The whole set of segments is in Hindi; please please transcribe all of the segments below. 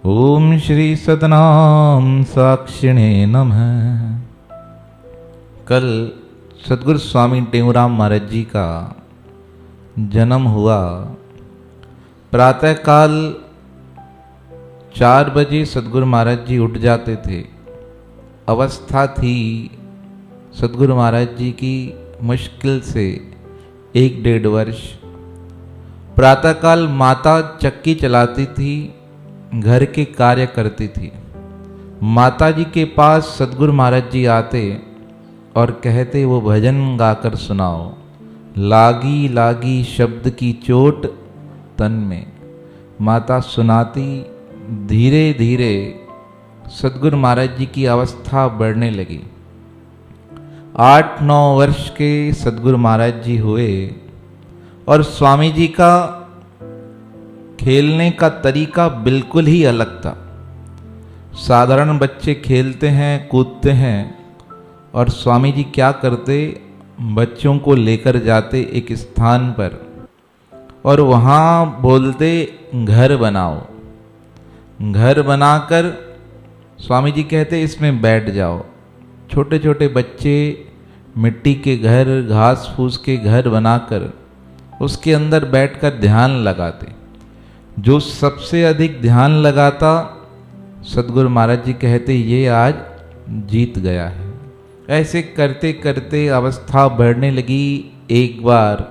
ओम श्री सतनाम साक्षिणे नमः। कल सद्गुरु स्वामी टेऊराम महाराज जी का जन्म हुआ। प्रातःकाल 4 बजे सद्गुरु महाराज जी उठ जाते थे। अवस्था थी सद्गुरु महाराज जी की मुश्किल से 1-1.5 वर्ष। प्रातःकाल माता चक्की चलाती थी, घर के कार्य करती थी। माता जी के पास सद्गुरु महाराज जी आते और कहते, वो भजन गाकर सुनाओ, लागी लागी शब्द की चोट तन में। माता सुनाती, धीरे धीरे सद्गुरु महाराज जी की अवस्था बढ़ने लगी। 8-9 वर्ष के सद्गुरु महाराज जी हुए और स्वामी जी का खेलने का तरीका बिल्कुल ही अलग था। साधारण बच्चे खेलते हैं, कूदते हैं, और स्वामी जी क्या करते, बच्चों को लेकर जाते एक स्थान पर और वहाँ बोलते, घर बनाओ। घर बनाकर स्वामी जी कहते, इसमें बैठ जाओ। छोटे छोटे बच्चे मिट्टी के घर, घास फूस के घर बनाकर उसके अंदर बैठकर ध्यान लगाते। जो सबसे अधिक ध्यान लगाता, सद्गुरु महाराज जी कहते, ये आज जीत गया है। ऐसे करते करते अवस्था बढ़ने लगी। एक बार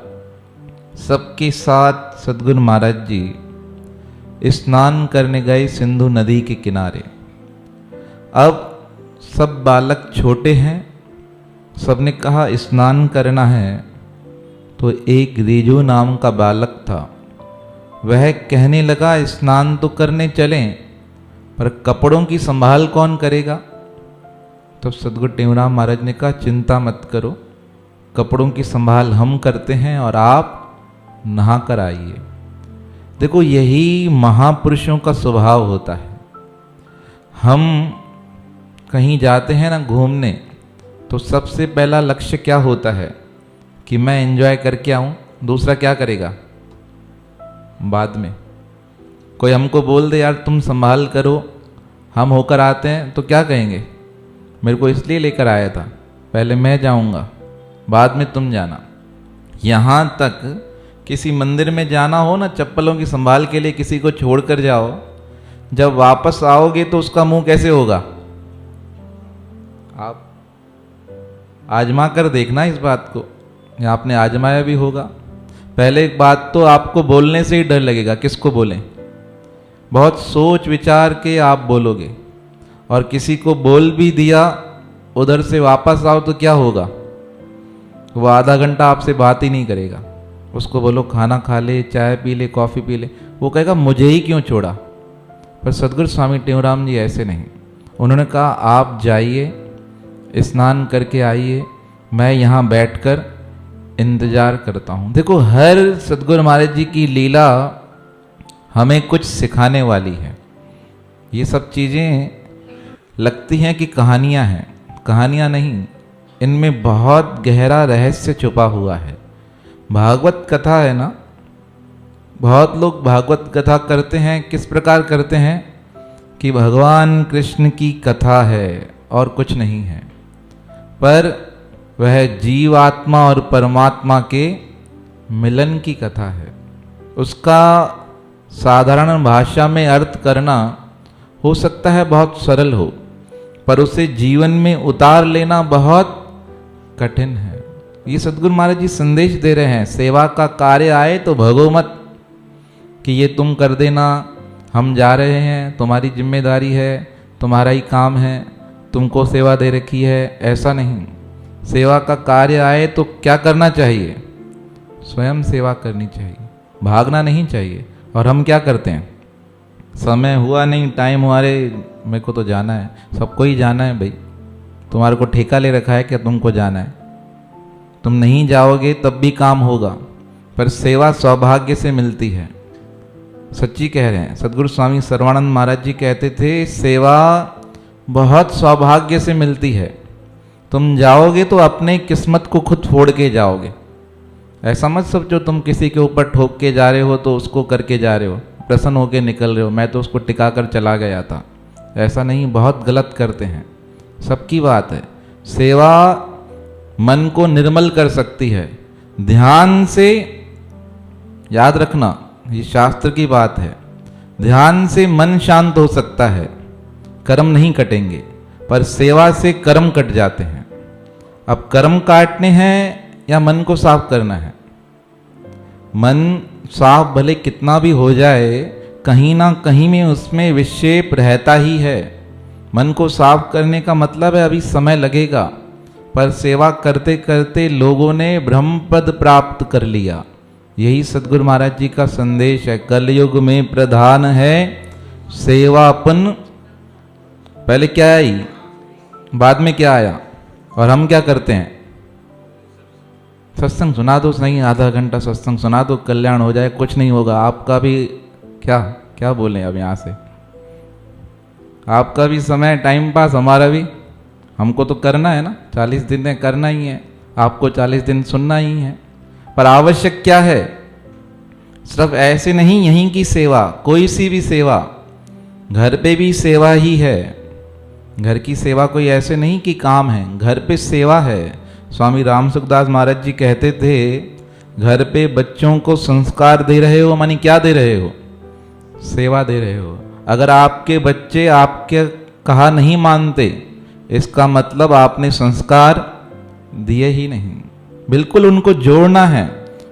सबके साथ सद्गुरु महाराज जी स्नान करने गए सिंधु नदी के किनारे। अब सब बालक छोटे हैं, सबने कहा स्नान करना है। तो एक रिजू नाम का बालक था, वह कहने लगा, स्नान तो करने चलें, पर कपड़ों की संभाल कौन करेगा। तब सद्गुरु टेऊराम महाराज ने कहा, चिंता मत करो, कपड़ों की संभाल हम करते हैं और आप नहा कर आइए। देखो, यही महापुरुषों का स्वभाव होता है। हम कहीं जाते हैं ना घूमने, तो सबसे पहला लक्ष्य क्या होता है कि मैं एंजॉय करके आऊं। दूसरा क्या करेगा बाद में। कोई हमको बोल दे, यार तुम संभाल करो, हम होकर आते हैं, तो क्या कहेंगे, मेरे को इसलिए लेकर आया था, पहले मैं जाऊंगा, बाद में तुम जाना। यहाँ तक किसी मंदिर में जाना हो ना, चप्पलों की संभाल के लिए किसी को छोड़कर जाओ, जब वापस आओगे तो उसका मुंह कैसे होगा। आप आजमा कर देखना इस बात को, या आपने आजमाया भी होगा। पहले एक बात तो आपको बोलने से ही डर लगेगा, किसको बोलें। बहुत सोच विचार के आप बोलोगे, और किसी को बोल भी दिया, उधर से वापस आओ तो क्या होगा, वो आधा घंटा आपसे बात ही नहीं करेगा। उसको बोलो खाना खा ले, चाय पी ले, कॉफ़ी पी ले, वो कहेगा मुझे ही क्यों छोड़ा। पर सद्गुरु स्वामी टेऊराम जी ऐसे नहीं। उन्होंने कहा, आप जाइए, स्नान करके आइए, मैं यहाँ बैठकर इंतजार करता हूँ। देखो, हर सद्गुरु महाराज जी की लीला हमें कुछ सिखाने वाली है। ये सब चीज़ें लगती हैं कि कहानियाँ हैं, कहानियाँ नहीं, इनमें बहुत गहरा रहस्य छुपा हुआ है। भागवत कथा है ना, बहुत लोग भागवत कथा करते हैं। किस प्रकार करते हैं कि भगवान कृष्ण की कथा है और कुछ नहीं है, पर वह जीवात्मा और परमात्मा के मिलन की कथा है। उसका साधारण भाषा में अर्थ करना हो सकता है बहुत सरल हो, पर उसे जीवन में उतार लेना बहुत कठिन है। ये सद्गुरु महाराज जी संदेश दे रहे हैं, सेवा का कार्य आए तो भगो मत कि ये तुम कर देना, हम जा रहे हैं, तुम्हारी जिम्मेदारी है, तुम्हारा ही काम है, तुमको सेवा दे रखी है, ऐसा नहीं। सेवा का कार्य आए तो क्या करना चाहिए, स्वयं सेवा करनी चाहिए, भागना नहीं चाहिए। और हम क्या करते हैं, समय हुआ नहीं, टाइम हुआ, रे मेरे को तो जाना है, सबको ही जाना है भाई, तुम्हारे को ठेका ले रखा है क्या तुमको जाना है, तुम नहीं जाओगे तब भी काम होगा। पर सेवा सौभाग्य से मिलती है, सच्ची कह रहे हैं। सद्गुरु स्वामी सर्वानंद महाराज जी कहते थे, सेवा बहुत सौभाग्य से मिलती है। तुम जाओगे तो अपने किस्मत को खुद फोड़ के जाओगे। ऐसा मत समझो तुम किसी के ऊपर ठोक के जा रहे हो तो उसको करके जा रहे हो, प्रसन्न होकर निकल रहे हो, मैं तो उसको टिका कर चला गया था। ऐसा नहीं, बहुत गलत करते हैं। सबकी बात है, सेवा मन को निर्मल कर सकती है। ध्यान से, याद रखना ये शास्त्र की बात है, ध्यान से मन शांत हो सकता है, कर्म नहीं कटेंगे, पर सेवा से कर्म कट जाते हैं। अब कर्म काटने हैं या मन को साफ करना है? मन साफ भले कितना भी हो जाए, कहीं ना कहीं में उसमें विक्षेप रहता ही है। मन को साफ करने का मतलब है अभी समय लगेगा, पर सेवा करते करते लोगों ने ब्रह्म पद प्राप्त कर लिया। यही सद्गुरु महाराज जी का संदेश है। कलयुग में प्रधान है सेवापन। पहले क्या आई, बाद में क्या आया? और हम क्या करते हैं? सत्संग सुना दो, नहीं आधा घंटा सत्संग सुना दो, कल्याण हो जाए, कुछ नहीं होगा। आपका भी क्या क्या बोलें अब यहाँ से, आपका भी समय टाइम पास, हमारा भी। हमको तो करना है ना, 40 दिन में करना ही है, आपको 40 दिन सुनना ही है। पर आवश्यक क्या है? सिर्फ ऐसे नहीं, यहीं की सेवा, कोई सी भी सेवा, घर पे भी सेवा ही है। घर की सेवा कोई ऐसे नहीं कि काम है, घर पे सेवा है। स्वामी राम सुखदास महाराज जी कहते थे, घर पे बच्चों को संस्कार दे रहे हो, मानी क्या दे रहे हो? सेवा दे रहे हो। अगर आपके बच्चे आपके कहा नहीं मानते, इसका मतलब आपने संस्कार दिए ही नहीं। बिल्कुल उनको जोड़ना है।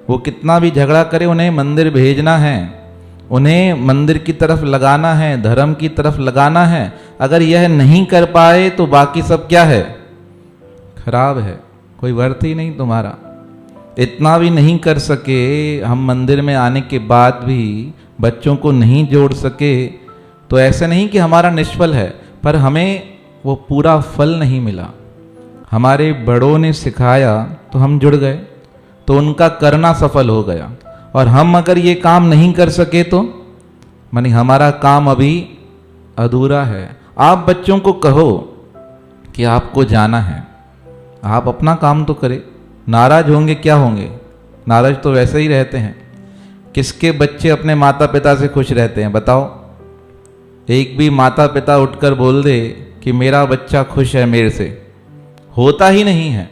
वो कितना भी झगड़ा करे, उन्हें मंदिर भेजना है, उन्हें मंदिर की तरफ लगाना है, धर्म की तरफ लगाना है। अगर यह नहीं कर पाए तो बाकी सब क्या है? खराब है, कोई वर्थ ही नहीं तुम्हारा। इतना भी नहीं कर सके, हम मंदिर में आने के बाद भी बच्चों को नहीं जोड़ सके, तो ऐसा नहीं कि हमारा निष्फल है, पर हमें वो पूरा फल नहीं मिला। हमारे बड़ों ने सिखाया तो हम जुड़ गए, तो उनका करना सफल हो गया। और हम अगर ये काम नहीं कर सके तो मानी हमारा काम अभी अधूरा है। आप बच्चों को कहो कि आपको जाना है, आप अपना काम तो करें। नाराज होंगे, क्या होंगे? नाराज तो वैसे ही रहते हैं। किसके बच्चे अपने माता पिता से खुश रहते हैं बताओ? एक भी माता पिता उठकर बोल दे कि मेरा बच्चा खुश है मेरे से, होता ही नहीं है।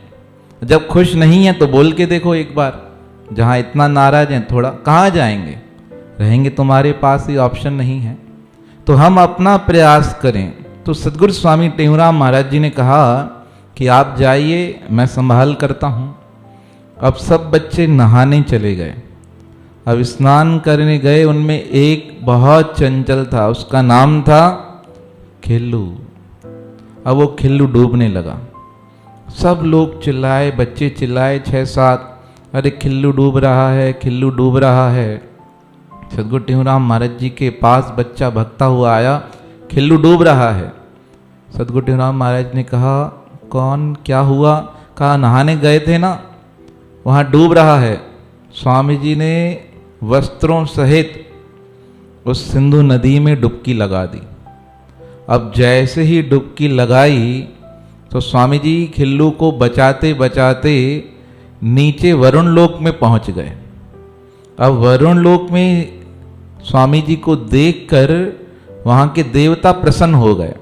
जब खुश नहीं है तो बोल के देखो एक बार। जहाँ इतना नाराज हैं, थोड़ा कहाँ जाएंगे? रहेंगे तुम्हारे पास ही, ऑप्शन नहीं है। तो हम अपना प्रयास करें। तो सद्गुरु स्वामी टेऊराम महाराज जी ने कहा कि आप जाइए, मैं संभाल करता हूँ। अब सब बच्चे नहाने चले गए। अब स्नान करने गए, उनमें एक बहुत चंचल था, उसका नाम था खिल्लू। अब वो खिल्लू डूबने लगा। सब लोग चिल्लाए, बच्चे चिल्लाए 6-7, अरे खिल्लू डूब रहा है, खिल्लू डूब रहा है। सद्गुरु टेऊराम महाराज जी के पास बच्चा भगता हुआ आया, खिल्लू डूब रहा है। सद्गुरु टेऊराम महाराज ने कहा, कौन, क्या हुआ? कहा नहाने गए थे ना, वहाँ डूब रहा है। स्वामी जी ने वस्त्रों सहित उस सिंधु नदी में डुबकी लगा दी। अब जैसे ही डुबकी लगाई तो स्वामी जी खिल्लू को बचाते बचाते नीचे वरुण लोक में पहुंच गए। अब वरुण लोक में स्वामी जी को देखकर वहाँ के देवता प्रसन्न हो गए।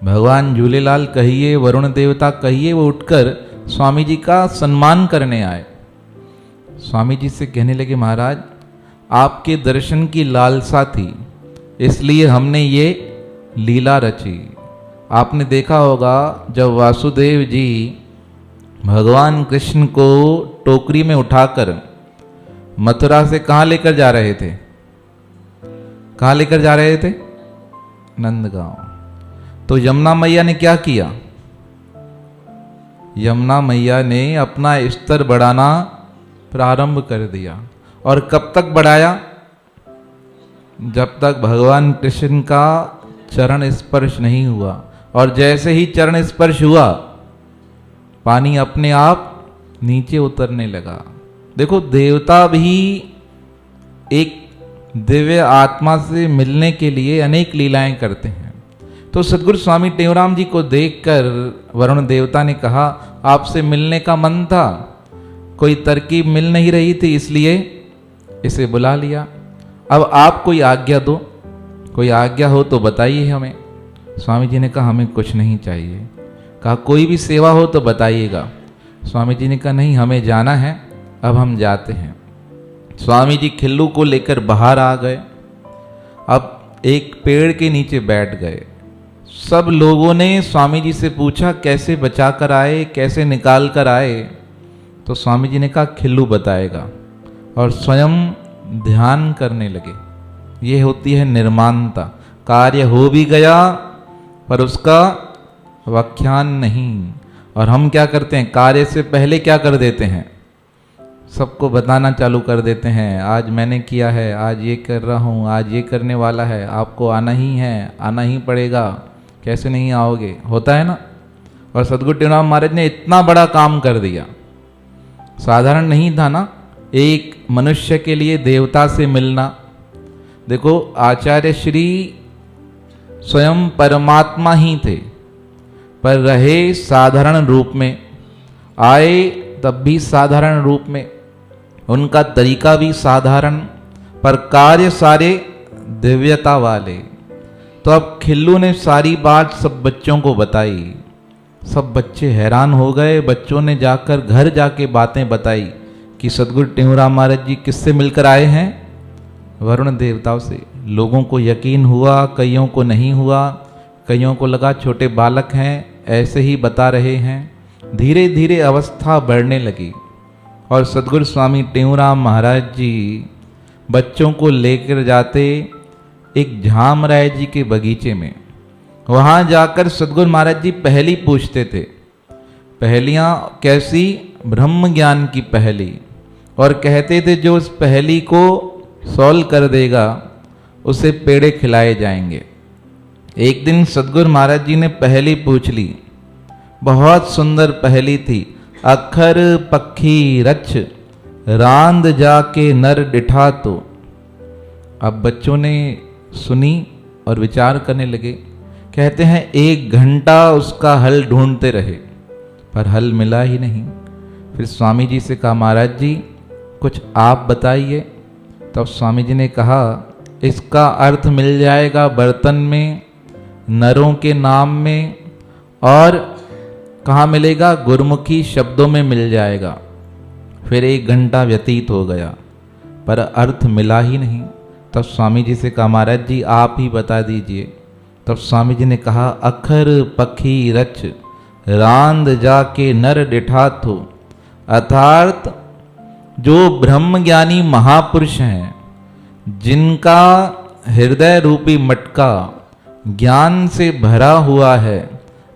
भगवान झूलेलाल कहिए, वरुण देवता कहिए, वो उठकर स्वामी जी का सम्मान करने आए। स्वामी जी से कहने लगे, महाराज आपके दर्शन की लालसा थी, इसलिए हमने ये लीला रची। आपने देखा होगा जब वासुदेव जी भगवान कृष्ण को टोकरी में उठाकर मथुरा से कहाँ लेकर जा रहे थे? कहाँ लेकर जा रहे थे? नंदगांव। तो यमुना मैया ने क्या किया? यमुना मैया ने अपना स्तर बढ़ाना प्रारंभ कर दिया। और कब तक बढ़ाया? जब तक भगवान कृष्ण का चरण स्पर्श नहीं हुआ। और जैसे ही चरण स्पर्श हुआ, पानी अपने आप नीचे उतरने लगा। देखो, देवता भी एक दिव्य आत्मा से मिलने के लिए अनेक लीलाएं करते हैं। तो सद्गुरु स्वामी टेऊराम जी को देखकर वरुण देवता ने कहा, आपसे मिलने का मन था, कोई तरकीब मिल नहीं रही थी, इसलिए इसे बुला लिया। अब आप कोई आज्ञा दो, कोई आज्ञा हो तो बताइए हमें। स्वामी जी ने कहा हमें कुछ नहीं चाहिए। कहा कोई भी सेवा हो तो बताइएगा। स्वामी जी ने कहा नहीं, हमें जाना है, अब हम जाते हैं। स्वामी जी खिल्लू को लेकर बाहर आ गए। अब एक पेड़ के नीचे बैठ गए। सब लोगों ने स्वामी जी से पूछा कैसे बचा कर आए, कैसे निकाल कर आए। तो स्वामी जी ने कहा खिल्लू बताएगा, और स्वयं ध्यान करने लगे। ये होती है निर्माणता। कार्य हो भी गया पर उसका व्याख्यान नहीं। और हम क्या करते हैं, कार्य से पहले क्या कर देते हैं, सबको बताना चालू कर देते हैं। आज मैंने किया है, आज ये कर रहा हूँ, आज ये करने वाला है, आपको आना ही है, आना ही पड़ेगा, कैसे नहीं आओगे, होता है ना। और सद्गुरु टेऊराम महाराज ने इतना बड़ा काम कर दिया, साधारण नहीं था ना। एक मनुष्य के लिए देवता से मिलना। देखो आचार्य श्री स्वयं परमात्मा ही थे, पर रहे साधारण रूप में, आए तब भी साधारण रूप में, उनका तरीका भी साधारण, पर कार्य सारे दिव्यता वाले। तो अब खिल्लू ने सारी बात सब बच्चों को बताई। सब बच्चे हैरान हो गए। बच्चों ने जाकर घर जाके बातें बताई कि सद्गुरु टेऊराम महाराज जी किससे मिलकर आए हैं, वरुण देवताओं से। लोगों को यकीन हुआ, कईयों को नहीं हुआ, कईयों को लगा छोटे बालक हैं, ऐसे ही बता रहे हैं। धीरे धीरे अवस्था बढ़ने लगी और सद्गुरु स्वामी टेऊराम महाराज जी बच्चों को लेकर जाते एक झामराय जी के बगीचे में। वहाँ जाकर सद्गुरु महाराज जी पहेली पूछते थे। पहेलियाँ कैसी, ब्रह्म ज्ञान की पहेली, और कहते थे जो उस पहेली को सॉल्व कर देगा उसे पेड़े खिलाए जाएंगे। एक दिन सद्गुरु महाराज जी ने पहेली पूछ ली। बहुत सुंदर पहेली थी। अखर पक्षी रच रांद जाके नर डिठा तो। अब बच्चों ने सुनी और विचार करने लगे। कहते हैं 1 घंटा उसका हल ढूंढते रहे पर हल मिला ही नहीं। फिर स्वामी जी से कहा महाराज जी कुछ आप बताइए। तब स्वामी जी ने कहा इसका अर्थ मिल जाएगा बर्तन में, नरों के नाम में, और कहाँ मिलेगा, गुरमुखी शब्दों में मिल जाएगा। फिर 1 घंटा व्यतीत हो गया पर अर्थ मिला ही नहीं। तब स्वामी जी से कहा महाराज जी आप ही बता दीजिए। तब स्वामी जी ने कहा अखर पखी रच रांद जाके नर डिठा थो। अर्थात जो ब्रह्मज्ञानी महापुरुष हैं, जिनका हृदय रूपी मटका ज्ञान से भरा हुआ है,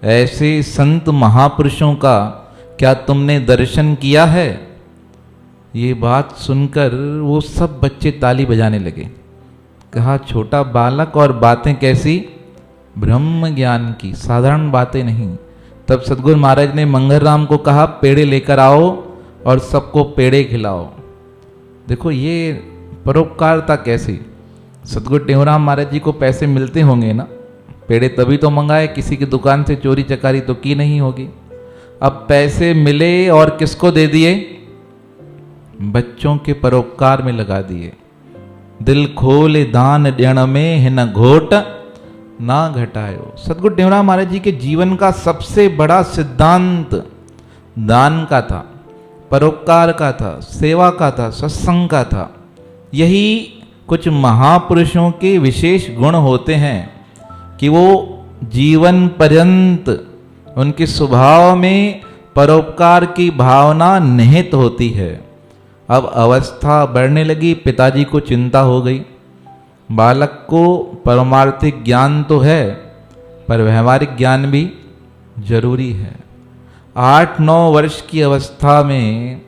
ऐसे संत महापुरुषों का क्या तुमने दर्शन किया है। ये बात सुनकर वो सब बच्चे ताली बजाने लगे। कहा छोटा बालक और बातें कैसी, ब्रह्म ज्ञान की, साधारण बातें नहीं। तब सद्गुरु महाराज ने मंगलराम को कहा पेड़े लेकर आओ और सबको पेड़े खिलाओ। देखो ये परोपकारता कैसी। सद्गुरु टेऊराम महाराज जी को पैसे मिलते होंगे ना, पेड़े तभी तो मंगाए, किसी की दुकान से चोरी चकारी तो की नहीं होगी। अब पैसे मिले और किसको दे दिए, बच्चों के परोपकार में लगा दिए। दिल खोले दान ॾियण में हिन घोट ना घटायो। सद्गुरु टेऊराम महाराज जी के जीवन का सबसे बड़ा सिद्धांत दान का था, परोपकार का था, सेवा का था, सत्संग का था। यही कुछ महापुरुषों के विशेष गुण होते हैं कि वो जीवन पर्यंत उनके स्वभाव में परोपकार की भावना निहित होती है। अब अवस्था बढ़ने लगी, पिताजी को चिंता हो गई। बालक को परमार्थिक ज्ञान तो है पर व्यवहारिक ज्ञान भी जरूरी है। 8-9 वर्ष की अवस्था में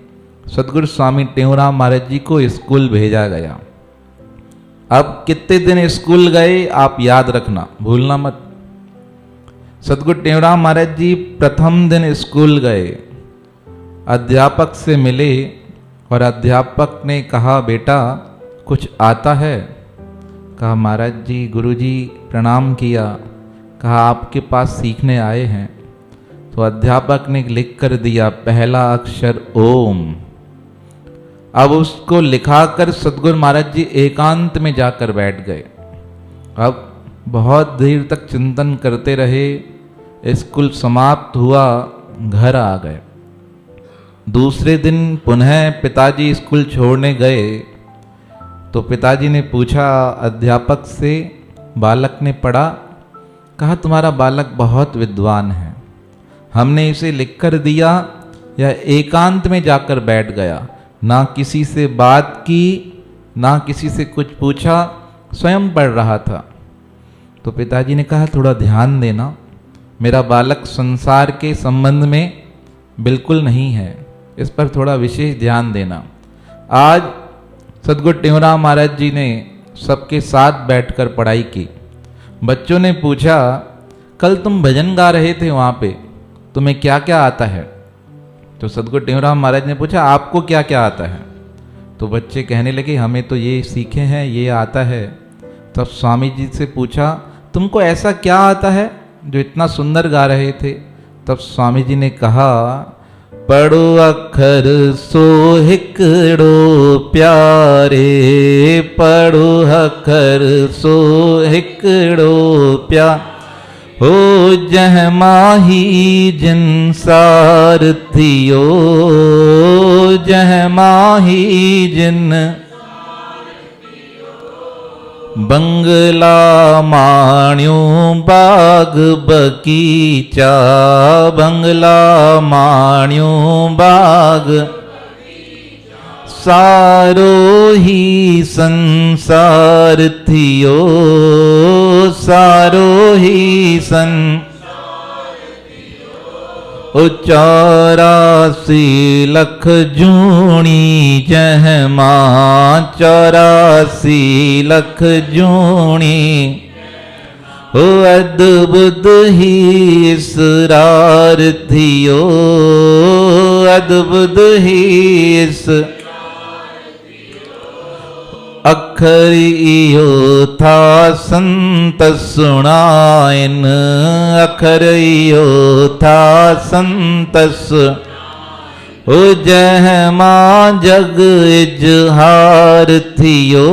सद्गुरु स्वामी टेऊराम महाराज जी को स्कूल भेजा गया। अब कितने दिन स्कूल गए आप याद रखना, भूलना मत। सद्गुरु टेऊराम महाराज जी प्रथम दिन स्कूल गए, अध्यापक से मिले और अध्यापक ने कहा बेटा कुछ आता है। कहा महाराज जी, गुरुजी प्रणाम किया। कहा आपके पास सीखने आए हैं। तो अध्यापक ने लिख कर दिया पहला अक्षर ओम। अब उसको लिखाकर सदगुरु महाराज जी एकांत में जाकर बैठ गए। अब बहुत देर तक चिंतन करते रहे, स्कूल समाप्त हुआ, घर आ गए। दूसरे दिन पुनः पिताजी स्कूल छोड़ने गए तो पिताजी ने पूछा अध्यापक से, बालक ने पढ़ा? कहा तुम्हारा बालक बहुत विद्वान है, हमने इसे लिख कर दिया या एकांत में जाकर बैठ गया, ना किसी से बात की, ना किसी से कुछ पूछा, स्वयं पढ़ रहा था। तो पिताजी ने कहा थोड़ा ध्यान देना, मेरा बालक संसार के संबंध में बिल्कुल नहीं है, इस पर थोड़ा विशेष ध्यान देना। आज सदगुरु टेहूराम महाराज जी ने सबके साथ बैठकर पढ़ाई की। बच्चों ने पूछा कल तुम भजन गा रहे थे वहाँ पे, तुम्हें क्या क्या आता है? तो सदगुरु टेहूराम महाराज ने पूछा आपको क्या क्या आता है? तो बच्चे कहने लगे हमें तो ये सीखे हैं, ये आता है। तब स्वामी जी से पूछा तुमको ऐसा क्या आता है जो इतना सुंदर गा रहे थे? तब स्वामी जी ने कहा पढ़ो अखर सो हिकड़ो प्यारे, पढ़ो अखर सो हिकड़ो प्यारे, हो जह माही जिन सारथियो, जह माही जिन बंगला माण्यो बाग बगीचा, बंगला माण्यो बाग, सारो ही संसार थियो, सारो ही ओ 84 लख जूणी जह मां, 84 लख जूणी, ओ अद्भुत ही इसरार थियो, अद्भुत ही इस अखर इयो था संत सुनाइन, अखर इयो था संत ओ जह मां जग इजहार थियो,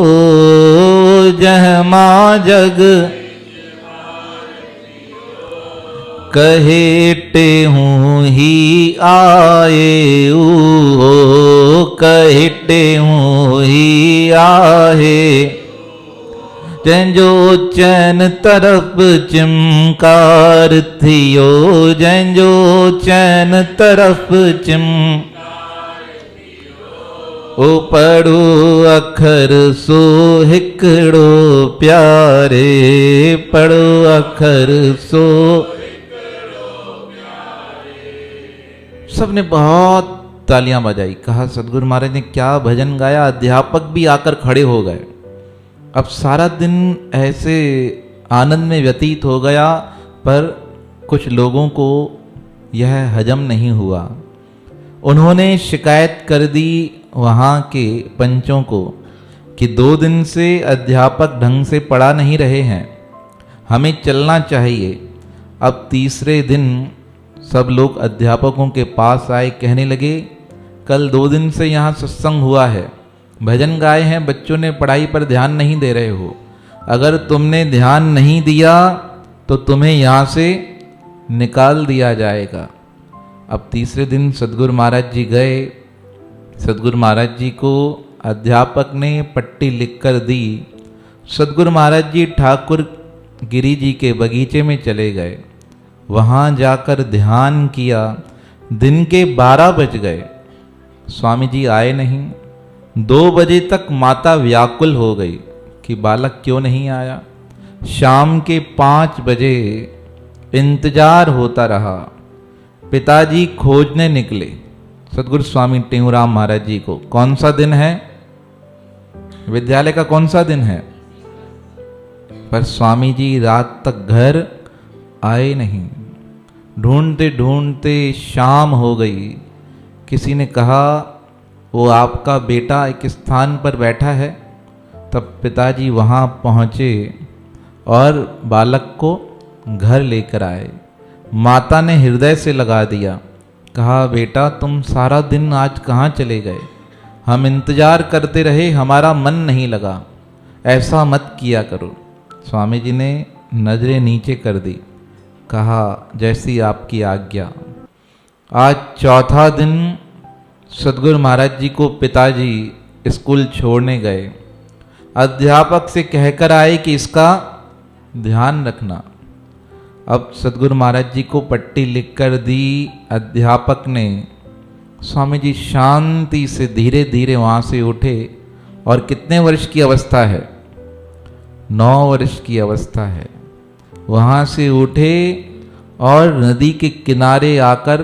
जह मां जग कहे टेहूं ही आए हो, कहे टेहूं ही आहे, जंहिंजो चैन तरफ चिमकार थियो, जंहिंजो चैन तरफ चिम, ओ पढ़ो अखर सो हिकड़ो प्यारे, पढ़ो अखर सो। सबने बहुत तालियां बजाई, कहा सदगुरु महाराज ने क्या भजन गाया। अध्यापक भी आकर खड़े हो गए। अब सारा दिन ऐसे आनंद में व्यतीत हो गया, पर कुछ लोगों को यह हजम नहीं हुआ। उन्होंने शिकायत कर दी वहाँ के पंचों को कि 2 दिन से अध्यापक ढंग से पढ़ा नहीं रहे हैं, हमें चलना चाहिए। अब तीसरे दिन सब लोग अध्यापकों के पास आए, कहने लगे कल 2 दिन से यहाँ सत्संग हुआ है, भजन गाए हैं, बच्चों ने पढ़ाई पर ध्यान नहीं दे रहे हो, अगर तुमने ध्यान नहीं दिया तो तुम्हें यहाँ से निकाल दिया जाएगा। अब तीसरे दिन सदगुरु महाराज जी गए। सदगुरु महाराज जी को अध्यापक ने पट्टी लिख कर दी। सदगुरु महाराज जी ठाकुर गिरी जी के बगीचे में चले गए, वहाँ जाकर ध्यान किया। दिन के 12 बज गए, स्वामी जी आए नहीं। 2 बजे तक माता व्याकुल हो गई कि बालक क्यों नहीं आया। शाम के 5 बजे इंतजार होता रहा। पिताजी खोजने निकले सदगुरु स्वामी टेहूराम महाराज जी को। कौन सा दिन है? विद्यालय का कौन सा दिन है? पर स्वामी जी रात तक घर आए नहीं। ढूंढते ढूंढते शाम हो गई। किसी ने कहा वो आपका बेटा एक स्थान पर बैठा है। तब पिताजी वहाँ पहुँचे और बालक को घर लेकर आए। माता ने हृदय से लगा दिया, कहा बेटा तुम सारा दिन आज कहाँ चले गए, हम इंतजार करते रहे, हमारा मन नहीं लगा, ऐसा मत किया करो। स्वामी जी ने नजरें नीचे कर दी, कहा जैसी आपकी आज्ञा। आज चौथा दिन सदगुरु महाराज जी को पिताजी स्कूल छोड़ने गए। अध्यापक से कहकर आए कि इसका ध्यान रखना। अब सदगुरु महाराज जी को पट्टी लिख कर दी अध्यापक ने। स्वामी जी शांति से धीरे धीरे वहाँ से उठे और कितने वर्ष की अवस्था है? 9 वर्ष की अवस्था है। वहाँ से उठे और नदी के किनारे आकर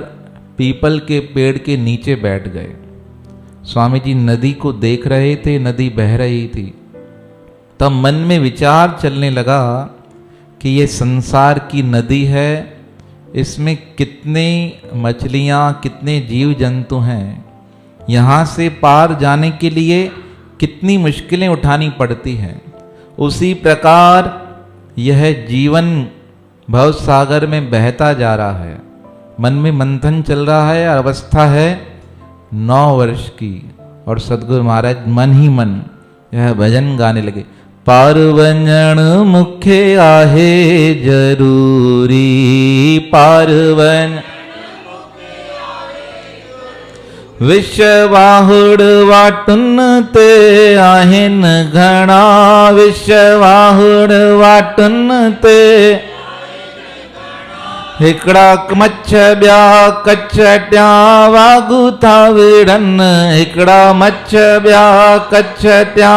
पीपल के पेड़ के नीचे बैठ गए। स्वामी जी नदी को देख रहे थे, नदी बह रही थी। तब मन में विचार चलने लगा कि ये संसार की नदी है, इसमें कितने मछलियाँ, कितने जीव जंतु हैं। यहाँ से पार जाने के लिए कितनी मुश्किलें उठानी पड़ती हैं। उसी प्रकार यह जीवन भव सागर में बहता जा रहा है। मन में मंथन चल रहा है, अवस्था है 9 वर्ष की। और सदगुरु महाराज मन ही मन यह भजन गाने लगे। पार वंजन मुख्य आहे जरूरी, पार वंजन विश्वाहुड़ वाटुन ते आहिन घणा, विश्वाहुड़ वाटुन ते हिकड़ा मच्छ ब्या कच्छ ट्या वागू था विड़न, हिकड़ा मच्छ ब्या कच्छ ट्या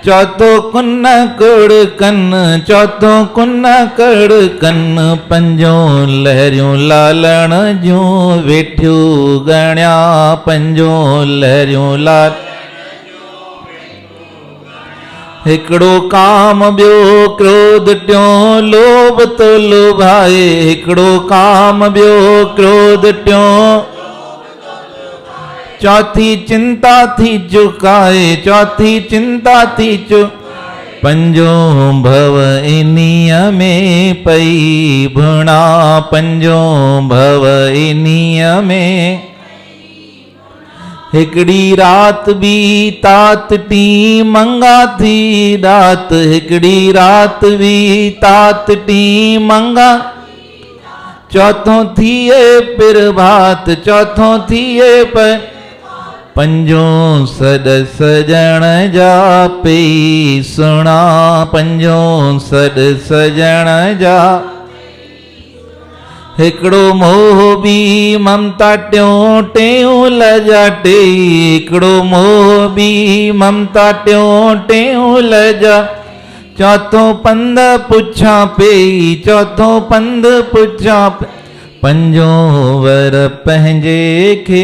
चौथो कुन कड़ कन, चौथो कुन कड़ कन, पंजो लहरियों लालण जो वेठियो गण्या, पंजो लहरियों लाल हिकड़ो काम ब्यो क्रोध ट्यो लोभ तो लुभाए, हिकड़ो काम ब्यो क्रोध ट्यो चौथी चिंता थी चुकाए, चौथी चिंता थी पंजो भव इनिय में पई भुणा, पंजो भव इनिय में हिकड़ी रात भी तात टी मंगा थी रात, हिकड़ी रात भी तात टी मंगा चौथों थी ये प्रभात, चौथों थी ये पर पंजों सद सजण जा पे सुना, पंजों सद सजण जा हिकड़ो मोह भी ममता ट्यों टेऊ लजाटे, हिकड़ो मोह भी ममता ट्यों टेऊ लजा चौथों पंध पुछा पे, चौथों पंध पुछा पे पंजो वर पंहिंजे खे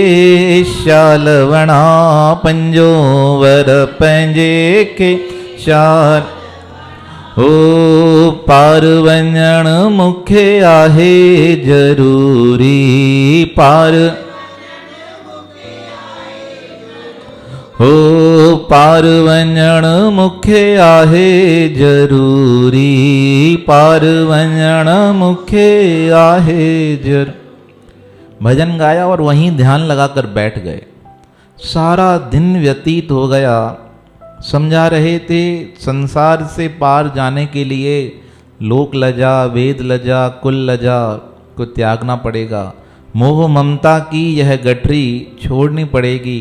शाल वणा, पंजो वर पंहिंजे खे शाल। ओ पार वञण मूंखे आहे ज़रूरी, पार हो पार वञण मूंखे आहे ज़रूरी, पार वञण मूंखे आहे ज़रूरी। भजन गाया और वहीं ध्यान लगाकर बैठ गए। सारा दिन व्यतीत हो गया। समझा रहे थे संसार से पार जाने के लिए लोक लजा, वेद लजा, कुल लजा को त्यागना पड़ेगा। मोह ममता की यह गठरी छोड़नी पड़ेगी,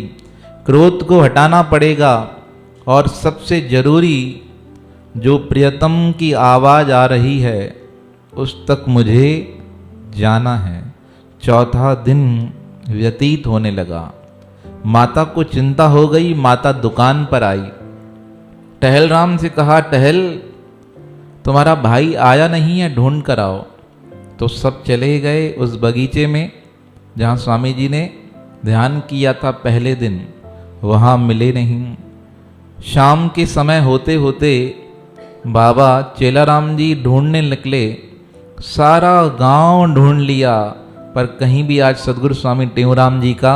क्रोध को हटाना पड़ेगा और सबसे जरूरी जो प्रियतम की आवाज़ आ रही है उस तक मुझे जाना है। चौथा दिन व्यतीत होने लगा। माता को चिंता हो गई। माता दुकान पर आई। टहल राम से कहा, टहल तुम्हारा भाई आया नहीं है, ढूंढ कर आओ। तो सब चले गए उस बगीचे में जहाँ स्वामी जी ने ध्यान किया था पहले दिन। वहाँ मिले नहीं। शाम के समय होते होते बाबा चेलाराम जी ढूंढने निकले। सारा गांव ढूंढ लिया पर कहीं भी आज सदगुरु स्वामी टेऊराम जी का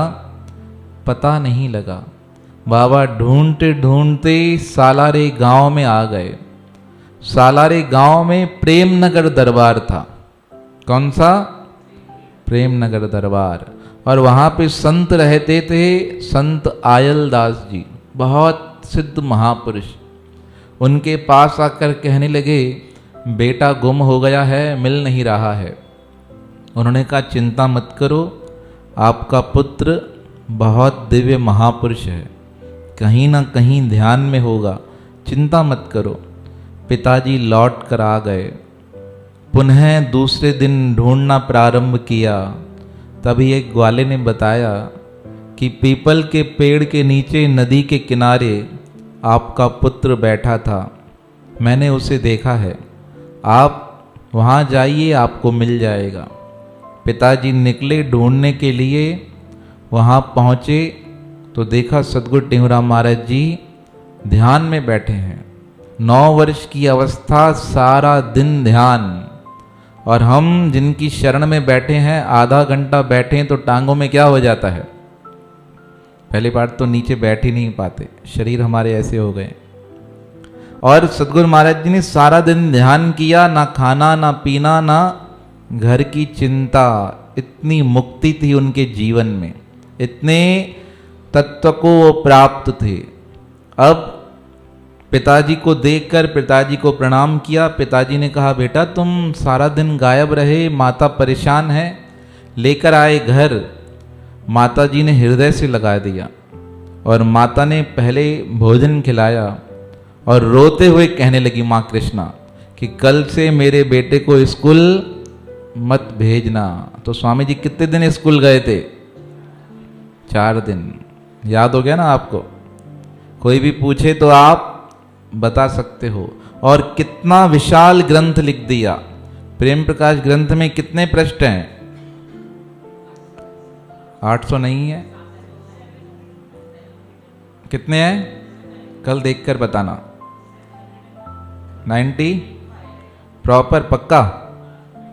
पता नहीं लगा। बाबा ढूंढते ढूंढते सालारे गांव में आ गए। सालारे गांव में प्रेमनगर दरबार था। कौन सा? प्रेमनगर दरबार। और वहाँ पे संत रहते थे, संत आयल दास जी, बहुत सिद्ध महापुरुष। उनके पास आकर कहने लगे, बेटा गुम हो गया है, मिल नहीं रहा है। उन्होंने कहा चिंता मत करो, आपका पुत्र बहुत दिव्य महापुरुष है, कहीं ना कहीं ध्यान में होगा, चिंता मत करो। पिताजी लौट कर आ गए। पुनः दूसरे दिन ढूंढना प्रारंभ किया। तभी एक ग्वाले ने बताया कि पीपल के पेड़ के नीचे नदी के किनारे आपका पुत्र बैठा था, मैंने उसे देखा है, आप वहाँ जाइए, आपको मिल जाएगा। पिताजी निकले ढूंढने के लिए, वहाँ पहुँचे तो देखा सद्गुरु टेहूराम महाराज जी ध्यान में बैठे हैं। 9 वर्ष की अवस्था, सारा दिन ध्यान। और हम जिनकी शरण में बैठे हैं, आधा घंटा बैठे तो टांगों में क्या हो जाता है, पहली बार तो नीचे बैठ ही नहीं पाते, शरीर हमारे ऐसे हो गए। और सद्गुरु महाराज जी ने सारा दिन ध्यान किया, ना खाना ना पीना ना घर की चिंता। इतनी मुक्ति थी उनके जीवन में, इतने तत्व को वो प्राप्त थे। अब पिताजी को देखकर पिताजी को प्रणाम किया। पिताजी ने कहा, बेटा तुम सारा दिन गायब रहे, माता परेशान है, लेकर आए घर। माता जी ने हृदय से लगा दिया और माता ने पहले भोजन खिलाया और रोते हुए कहने लगी माँ कृष्णा कि कल से मेरे बेटे को स्कूल मत भेजना। तो स्वामी जी कितने दिन स्कूल गए थे? 4 दिन। याद हो गया ना आपको? कोई भी पूछे तो आप बता सकते हो। और कितना विशाल ग्रंथ लिख दिया। प्रेम प्रकाश ग्रंथ में कितने पृष्ठ हैं? 800 नहीं है? कितने हैं? कल देखकर बताना। 90 प्रॉपर पक्का?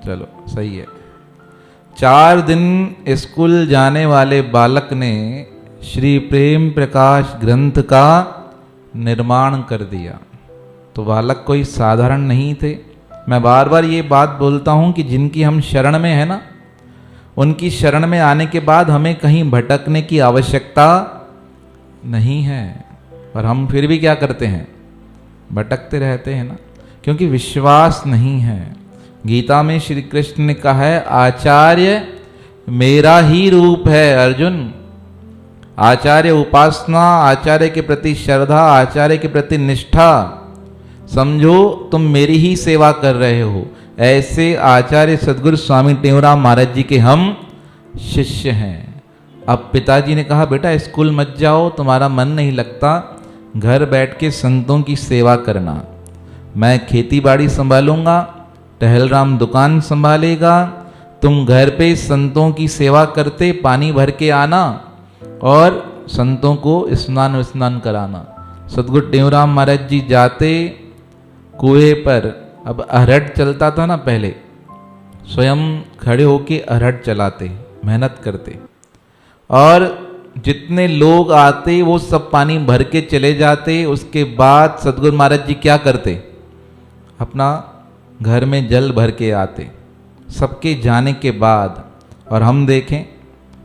चलो सही है। 4 दिन स्कूल जाने वाले बालक ने श्री प्रेम प्रकाश ग्रंथ का निर्माण कर दिया। तो बालक कोई साधारण नहीं थे। मैं बार बार ये बात बोलता हूँ कि जिनकी हम शरण में है ना, उनकी शरण में आने के बाद हमें कहीं भटकने की आवश्यकता नहीं है। पर हम फिर भी क्या करते हैं? भटकते रहते हैं ना, क्योंकि विश्वास नहीं है। गीता में श्री कृष्ण ने कहा है, आचार्य मेरा ही रूप है अर्जुन। आचार्य उपासना, आचार्य के प्रति श्रद्धा, आचार्य के प्रति निष्ठा, समझो तुम मेरी ही सेवा कर रहे हो। ऐसे आचार्य सद्गुरु स्वामी टेहूराम महाराज जी के हम शिष्य हैं। अब पिताजी ने कहा, बेटा स्कूल मत जाओ, तुम्हारा मन नहीं लगता, घर बैठ के संतों की सेवा करना। मैं खेती बाड़ी संभालूंगा, टहलराम दुकान संभालेगा, तुम घर पे संतों की सेवा करते पानी भर के आना और संतों को स्नान विस्नान कराना। सद्गुरु टेहूराम महाराज जी जाते कुएं पर। अब अरहट चलता था ना पहले, स्वयं खड़े होके अरहट चलाते, मेहनत करते, और जितने लोग आते वो सब पानी भर के चले जाते। उसके बाद सद्गुरु महाराज जी क्या करते? अपना घर में जल भर के आते, सबके जाने के बाद। और हम देखें,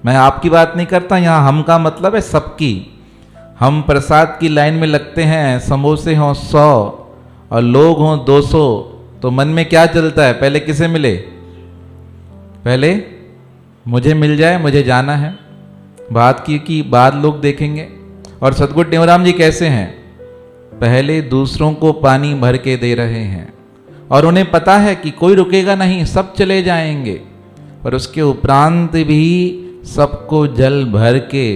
मैं आपकी बात नहीं करता, यहाँ हम का मतलब है सबकी। हम प्रसाद की लाइन में लगते हैं, समोसे हों 100 और लोग हों 200, तो मन में क्या चलता है? पहले किसे मिले? पहले मुझे मिल जाए, मुझे जाना है। बात की बाद लोग देखेंगे। और सद्गुरु टेहूराम जी कैसे हैं? पहले दूसरों को पानी भर के दे रहे हैं और उन्हें पता है कि कोई रुकेगा नहीं, सब चले जाएंगे। पर उसके उपरांत भी सबको जल भर के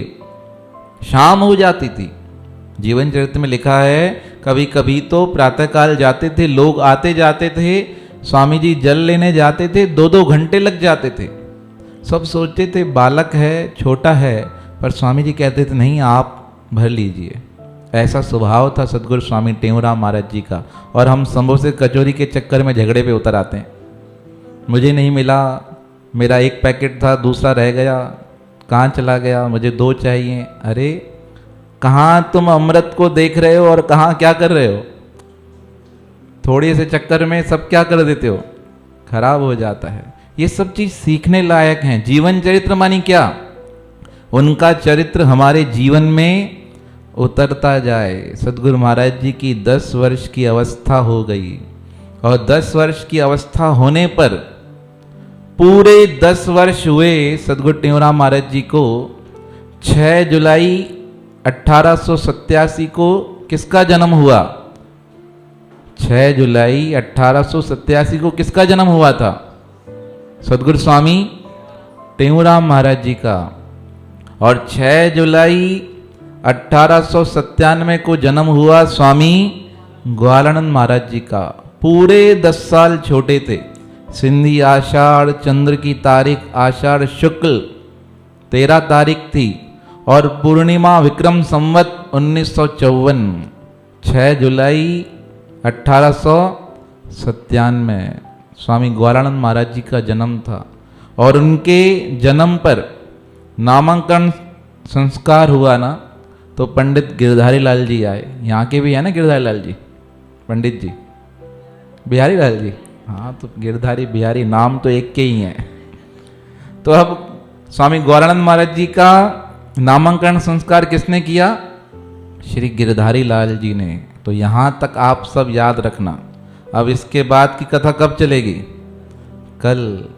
शाम हो जाती थी। जीवन चरित्र में लिखा है, कभी कभी तो प्रातःकाल जाते थे, लोग आते जाते थे, स्वामी जी जल लेने जाते थे, 2-2 घंटे लग जाते थे। सब सोचते थे बालक है, छोटा है, पर स्वामी जी कहते थे नहीं, आप भर लीजिए। ऐसा स्वभाव था सद्गुरु स्वामी टेहूराम महाराज जी का। और हम समोसे कचौरी के चक्कर में झगड़े पे उतर आते हैं। मुझे नहीं मिला, मेरा 1 पैकेट था, दूसरा रह गया, कहाँ चला गया, मुझे 2 चाहिए। अरे कहाँ तुम अमृत को देख रहे हो और कहाँ क्या कर रहे हो? थोड़े से चक्कर में सब क्या कर देते हो, खराब हो जाता है। ये सब चीज सीखने लायक हैं। जीवन चरित्र मानी क्या? उनका चरित्र हमारे जीवन में उतरता जाए। सदगुरु महाराज जी की 10 वर्ष की अवस्था हो गई और 10 वर्ष की अवस्था होने पर पूरे 10 वर्ष हुए सदगुरु टेऊराम महाराज जी को। 6 जुलाई 1887 को किसका जन्म हुआ? 6 जुलाई 1887 को किसका जन्म हुआ था? सदगुरु स्वामी टेऊराम महाराज जी का। और 6 जुलाई 1897 को जन्म हुआ स्वामी ग्वालानंद महाराज जी का। पूरे 10 साल छोटे थे। सिंधी आषाढ़ चंद्र की तारीख आषाढ़ शुक्ल 13 तारीख थी और पूर्णिमा विक्रम संवत 1954। 6 जुलाई 1897 स्वामी ग्वालानंद महाराज जी का जन्म था और उनके जन्म पर नामांकन संस्कार हुआ ना, तो पंडित गिरधारी लाल जी आए। यहाँ के भी है ना गिरधारी लाल जी, पंडित जी बिहारी लाल जी। हाँ, तो गिरधारी बिहारी नाम तो एक के ही हैं। तो अब स्वामी ग्वालानंद महाराज जी का नामांकन संस्कार किसने किया? श्री गिरधारी लाल जी ने। तो यहाँ तक आप सब याद रखना। अब इसके बाद की कथा कब चलेगी? कल।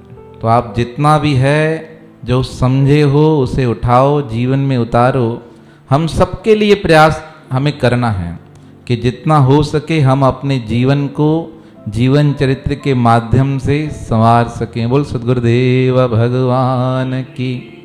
तो आप जितना भी है जो समझे हो उसे उठाओ, जीवन में उतारो। हम सबके लिए प्रयास हमें करना है कि जितना हो सके हम अपने जीवन को जीवन चरित्र के माध्यम से संवार सकें। बोल सद्गुरुदेव भगवान की।